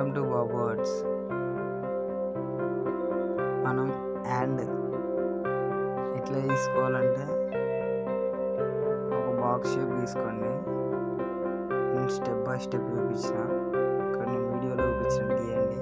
Welcome to Babu words. మనం hand ఎట్లా తీసుకోవాలంటే ఒక బాక్స్ షేప్ తీసుకోండి. నేను స్టెప్ బై స్టెప్ చూపించిన, కొన్ని వీడియోలో చూపించిన గీయండి.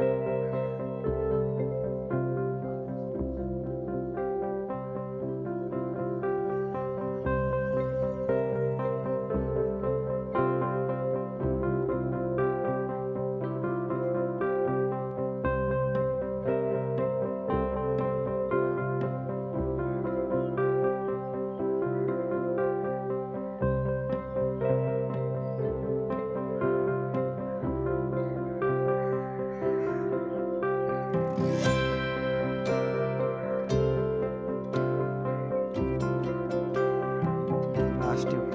స్టెప్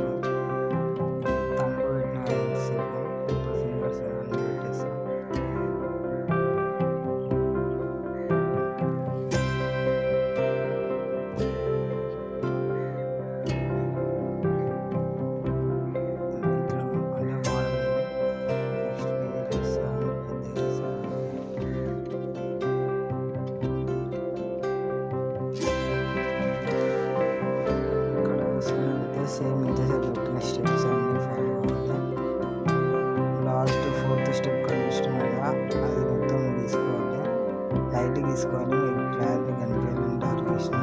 తంబు పెట్టిన ఎంతసేపు ఇప్పుడు ఫింగర్స్ అన్నీ పెట్టేస్తాం. ఇట్లా అంటే మోడల్ నెక్స్ట్ పేజ్ వేస్తాం, పెద్ద వేస్తాం. ఇక్కడ చూసుకున్నట్లయితే సేమ్ ఇంతసేపు పెట్టిన స్టెప్స్ అన్నీ ఫాలో అవ్వాలి. లాస్ట్ 4th స్టెప్ కనిపిస్తున్నాయిగా, అది మొత్తం తీసుకోవాలి. లైట్గా తీసుకోవాలి, మీకు క్లారిటీ కనిపించాలని డార్క్ వేసిన.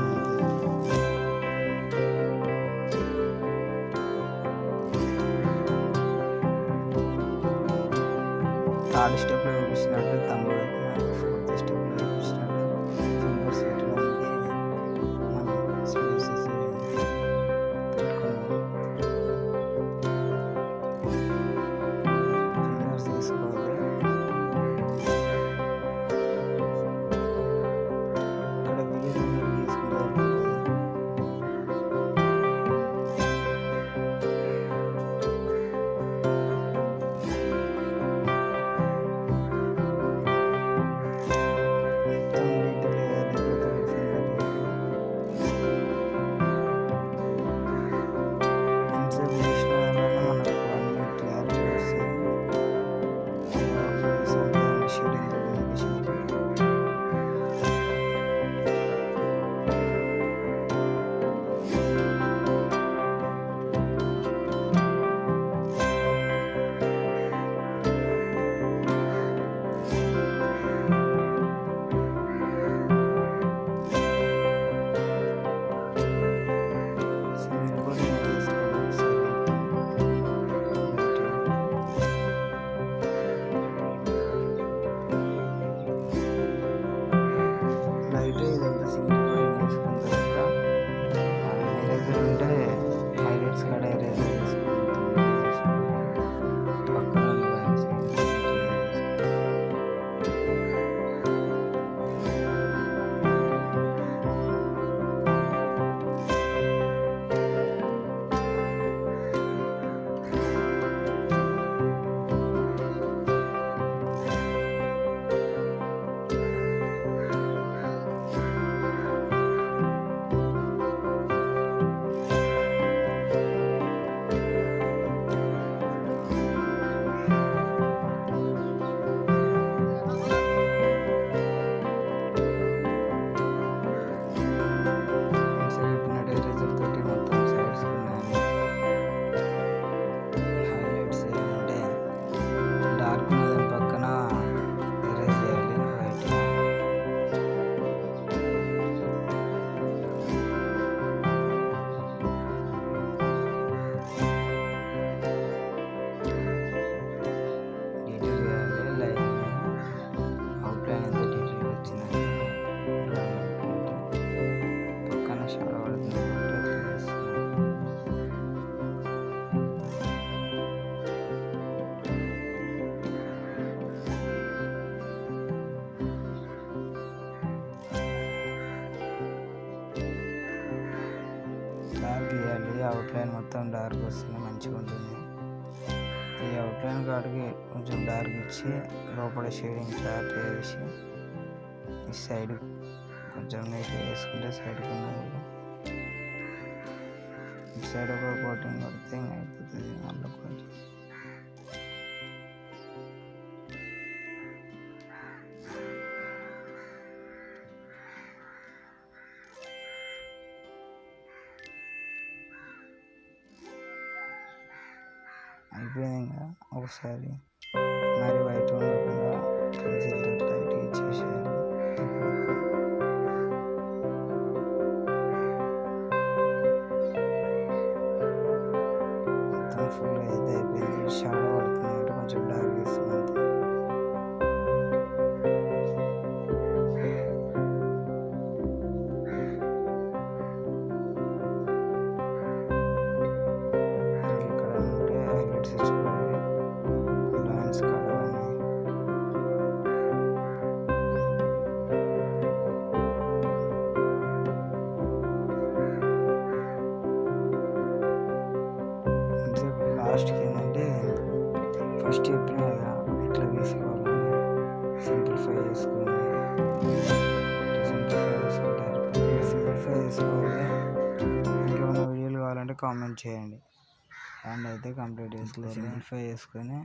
థర్డ్ స్టెప్లో చూపిస్తున్నట్టు తంబు పెట్టిన, 4th స్టెప్లో చూపిస్తున్నట్టు ఫింగర్స్ పెట్టడానికి మనం స్పేసెస్ పెట్టుకున్నాం. ఫింగర్స్ తీసుకోవాలి. ఇక్కడ వీడియో తీసుకుంటే ఇదంతా సింగిల్ కోడింగ్ వేసుకున్న తర్వాత ఎరేజర్ ఉంటే హైలైట్స్ కాడ ఎరేజర్ వేసుకుంటాం. పక్కన లైన్స్ డార్క్ గీయాలి. అవుట్లైన్ మొత్తం డార్క్ వస్తుంది, మంచిగా ఉంటుంది. ఈ అవుట్లైన్ కాడికి కొంచెం డార్క్ ఇచ్చి లోపల షేడింగ్ క్లారిటీ వేసి ఈ సైడ్ కొంచెం నీట్గా వేసుకుంటే సైడ్కి ఉన్నది ఇటు సైడ్ ఒక కోటింగ్ కొడితే ఇంకా అయిపోతుంది. మళ్ళీ కొంచెం అయిపోయింది. ఇంకా ఒకసారి మరి వైట్ ఉండకుండా పెన్సిల్ టైట్ ఇచ్చేసేయాలి. మొత్తం ఫుల్ అయితే అయిపోయింది. షాడో పడుతుంది అంటే కొంచెం డార్క్ వేస్తుంది అంతే. ఇక్కడ ఉంటే హైలైట్స్ ఇచ్చుకోవాలి. లైన్స్ కడవని లాస్ట్కి ఏంటంటే ఫస్ట్ చెప్పిన కదా ఇట్లా తీసుకోవాలని సింప్లిఫై చేసుకుంటారు. సింప్లిఫై చేసుకోవాలి. ఇంకేమైనా వీడియోలు కావాలంటే కామెంట్ చేయండి. అండ్ అయితే కంప్లీట్ చేసుకోవాలి. సింప్లిఫై చేసుకొని